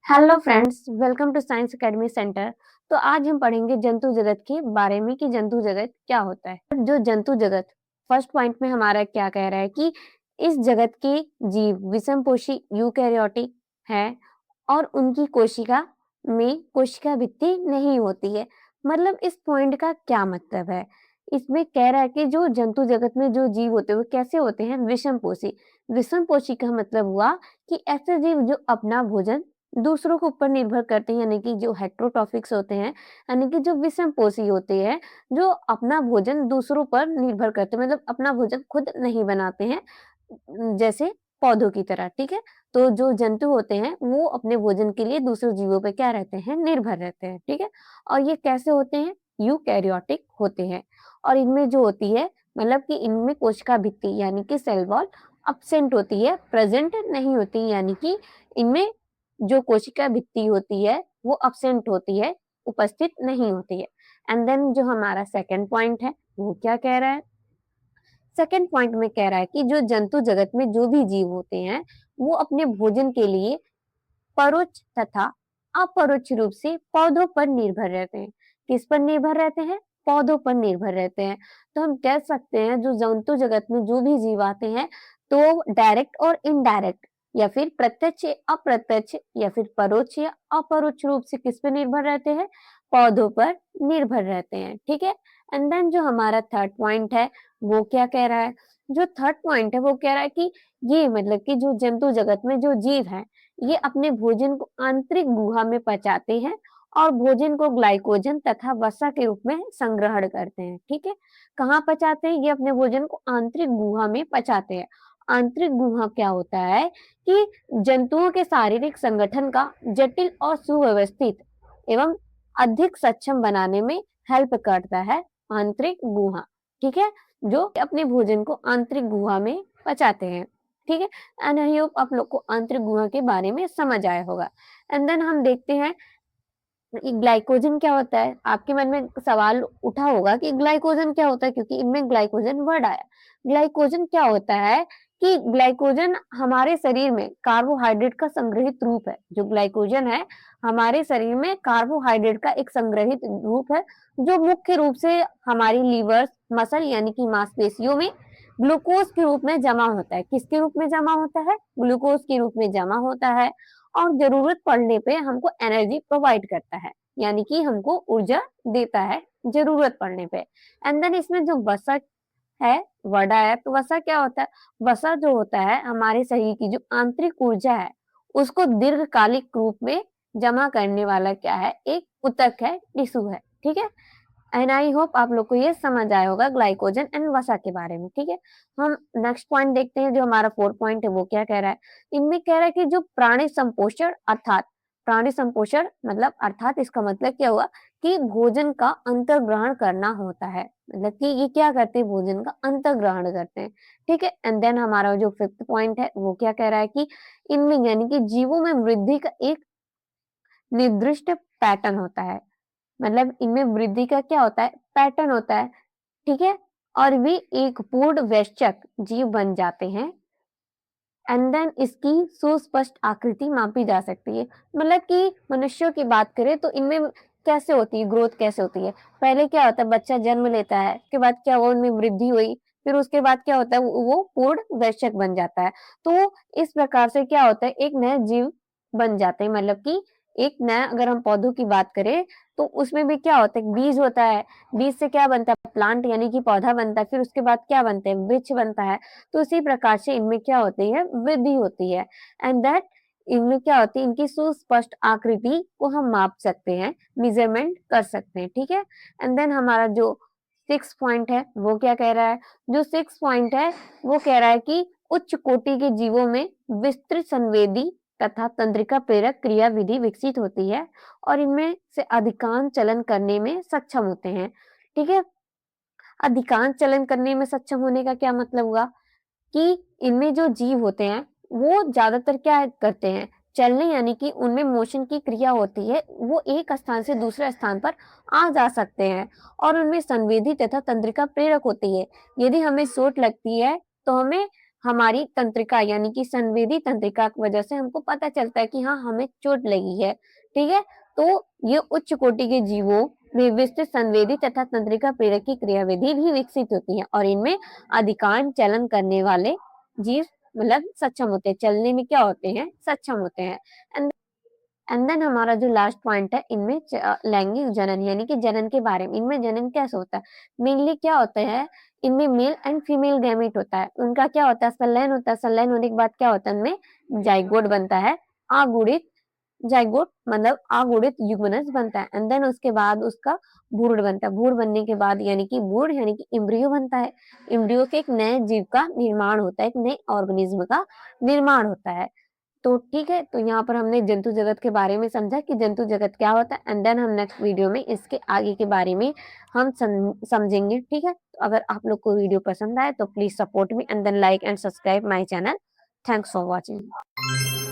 Hello friends, welcome to science academy centre. तो आज हम पढ़ेंगे जंतु जगत के बारे में कि जंतु जगत क्या होता है। जो जंतु जगत फर्स्ट पॉइंट में हमारा क्या कह रहा है कि इस जगत के जीव विषमपोषी यूकैरियोटिक है और उनकी कोशिका में कोशिका भित्ति नहीं होती है। मतलब इस पॉइंट का क्या मतलब है? इसमें कह रहा है कि जो जंतु जगत में जो जीव होते हैं वो कैसे होते हैं? विषमपोषी। विषमपोषी का मतलब हुआ कि ऐसे जीव जो अपना भोजन दूसरों के ऊपर निर्भर करते हैं, यानी कि जो हेटेरोट्रॉफिक्स होते हैं, यानी कि जो विषमपोषी होते हैं, जो अपना भोजन दूसरों पर निर्भर करते हैं, मतलब अपना भोजन खुद नहीं बनाते हैं, जैसे पौधों की तरह। ठीक है, तो जो जंतु होते हैं वो अपने भोजन के लिए दूसरे जीवों पे क्या रहते हैं? निर्भर रहते हैं। ठीक है, और ये कैसे होते हैं? यूकैरियोटिक होते हैं। और इनमें जो होती है, मतलब कि इनमें कोशिका भित्ति यानी कि सेल वॉल अब्सेंट होती है, प्रेजेंट नहीं होती, यानी कि इनमें जो कोशिका भित्ति होती है वो अब्सेंट होती है, उपस्थित नहीं होती है। एंड देन जो हमारा सेकंड पॉइंट है वो क्या कह रहा है? सेकंड पॉइंट में कह रहा है कि जो जंतु जगत में जो भी जीव होते हैं वो अपने भोजन के लिए परोक्ष तथा अपरोक्ष रूप से पौधों पर निर्भर रहते हैं। किस पर निर्भर रहते हैं? पौधों पर निर्भर रहते हैं। तो हम कह सकते हैं जो जंतु जगत में जो भी जीव आते हैं तो डायरेक्ट और इनडायरेक्ट, या फिर प्रत्यक्ष अप्रत्यक्ष, या फिर परोक्ष या अपरोक्ष रूप से किस पर निर्भर रहते हैं? पौधों पर निर्भर रहते हैं। ठीक है, एंड देन जो हमारा थर्ड पॉइंट है वो क्या कह रहा है? जो थर्ड पॉइंट है वो कह रहा है कि ये मतलब कि जो जंतु जगत में जो जीव है ये अपने भोजन को आंतरिक गुहा में पचाते हैं और भोजन को ग्लाइकोजन तथा वसा के रूप में संग्रहण करते हैं। ठीक है, कहाँ पचाते हैं? ये अपने भोजन को आंतरिक गुहा में पचाते हैं। आंतरिक गुहा क्या होता है कि जंतुओं के शारीरिक संगठन का जटिल और सुव्यवस्थित एवं अधिक सक्षम बनाने में हेल्प करता है आंतरिक गुहा। ठीक है, जो अपने भोजन को आंतरिक गुहा में पचाते हैं। ठीक है, एंड आई होप आप लोग को आंतरिक गुहा के बारे में समझ आया होगा। एंड देन हम देखते हैं ग्लाइकोजन क्या होता है। आपके मन में सवाल उठा होगा कि ग्लाइकोजन क्या होता है, क्योंकि इनमें ग्लाइकोजन वर्ड आया। ग्लाइकोजन क्या होता है कि ग्लाइकोजन हमारे शरीर में कार्बोहाइड्रेट का संग्रहित रूप है। जो ग्लाइकोजन है हमारे शरीर में कार्बोहाइड्रेट का एक संग्रहित रूप है, जो मुख्य रूप से हमारी लीवर मसल यानी कि मांसपेशियों में ग्लूकोज के रूप में जमा होता है। किसके रूप में जमा होता है? ग्लूकोज के रूप में जमा होता है और जरूरत पड़ने पे हमको एनर्जी प्रोवाइड करता है, यानी कि हमको ऊर्जा देता है जरूरत पड़ने पे। एंड देन इसमें जो वसा है वर्ड आया, तो वसा क्या होता है? वसा जो होता है हमारे शरीर की जो आंतरिक ऊर्जा है उसको दीर्घकालिक रूप में जमा करने वाला क्या है? एक ऊतक है, टिश्यू है। ठीक है, एंड आई होप आप लोग को ये समझ आया होगा ग्लाइकोजन एंड वसा के बारे में। ठीक है, हम नेक्स्ट पॉइंट देखते हैं। जो हमारा फोर्थ पॉइंट है वो क्या कह रहा है? इनमें कह रहा है कि जो प्राणी संपोषण अर्थात प्राणी संपोषण मतलब अर्थात इसका मतलब क्या हुआ कि भोजन का अंतर्ग्रहण करना होता है। मतलब कि ये क्या करते हैं? भोजन का अंतर्ग्रहण करते हैं। ठीक है, एंड देन हमारा जो फिफ्थ पॉइंट है वो क्या कह रहा है कि इनमें यानी कि जीवों में वृद्धि का एक निर्दिष्ट पैटर्न होता है। मतलब इनमें वृद्धि का क्या होता है? पैटर्न होता है। ठीक है, और वे एक पूर्ण वयस्क जीव बन जाते हैं। एंड देन इसकी सुस्पष्ट आकृति मापी जा सकती है। मतलब कि मनुष्यों की बात करें तो इनमें कैसे होती है ग्रोथ? कैसे होती है? पहले क्या होता है? बच्चा जन्म लेता है, उसके बाद क्या हुआ? उनमें वृद्धि हुई, फिर उसके बाद क्या होता है? वो पूर्ण वयस्क बन जाता है। तो इस प्रकार से क्या होता है? एक नया जीव बन जाते हैं। मतलब कि एक नया, अगर हम पौधों की बात करें तो उसमें भी क्या होता है? बीज होता है, बीज से क्या बनता है? प्लांट यानी कि पौधा बनता है, फिर उसके बाद क्या बनते हैं? वृक्ष बनता है। तो इसी प्रकार से इनमें क्या होती है? वृद्धि होती है। एंड दैट इनमें क्या होती है? इनकी सुस्पष्ट आकृति को हम माप सकते हैं, मेजरमेंट कर सकते हैं। ठीक है, एंड देन हमारा जो सिक्स पॉइंट है वो क्या कह रहा है? जो सिक्स पॉइंट है वो कह रहा है कि उच्च कोटि के जीवों में विस्तृत संवेदी तथा तंत्रिका प्रेरक क्रिया विधि विकसित होती है और इनमें से अधिकांश चलन करने में सक्षम होते हैं। ठीक है, अधिकांश चलन करने में सक्षम होने का क्या मतलब हुआ कि इनमें जो जीव होते हैं वो ज्यादातर क्या करते हैं? चलने, यानी कि उनमें मोशन की क्रिया होती है, वो एक स्थान से दूसरे स्थान पर आ जा सकते हैं। और उनमें संवेदी तथा तंत्रिका प्रेरक होती है। यदि हमें चोट लगती है तो हमें हमारी तंत्रिका यानी कि संवेदी तंत्रिका की वजह से हमको पता चलता है कि हाँ, हमें चोट लगी है, ठीक है? तो ये उच्च कोटि के जीवों में विस्तृत संवेदी तथा तंत्रिका प्रेरक की क्रियाविधि भी विकसित होती है और इनमें अधिकांश चलन करने वाले जीव मतलब सक्षम होते हैं, चलने में क्या होते हैं? सक्षम होते हैं। एंड एंड देन हमारा जो लास्ट पॉइंट है, इनमें लैंगिक जनन यानी कि जनन के बारे में। इनमें जनन कैसे होता है? मेनली क्या होता है, इनमें मेल एंड फीमेल गैमेट होता है। उनका क्या होता है? संलयन होता है। संलयन होने के बाद क्या होता है? उनमें जाइगोट बनता है, अगुणित जाइगोट मतलब अगुणित युग्मनज बनता है। एंड देन उसके बाद उसका भ्रूण बनता है। भ्रूण बनने के बाद यानी कि भ्रूण यानी कि एम्ब्रियो बनता है। एम्ब्रियो से एक नए जीव का निर्माण होता है, एक नए ऑर्गेनिज्म का निर्माण होता है। तो ठीक है, तो यहाँ पर हमने जंतु जगत के बारे में समझा कि जंतु जगत क्या होता है। एंड देन हम नेक्स्ट वीडियो में इसके आगे के बारे में हम समझेंगे, ठीक है? तो अगर आप लोग को वीडियो पसंद आए तो please support me and then like and subscribe my channel. Thanks for watching.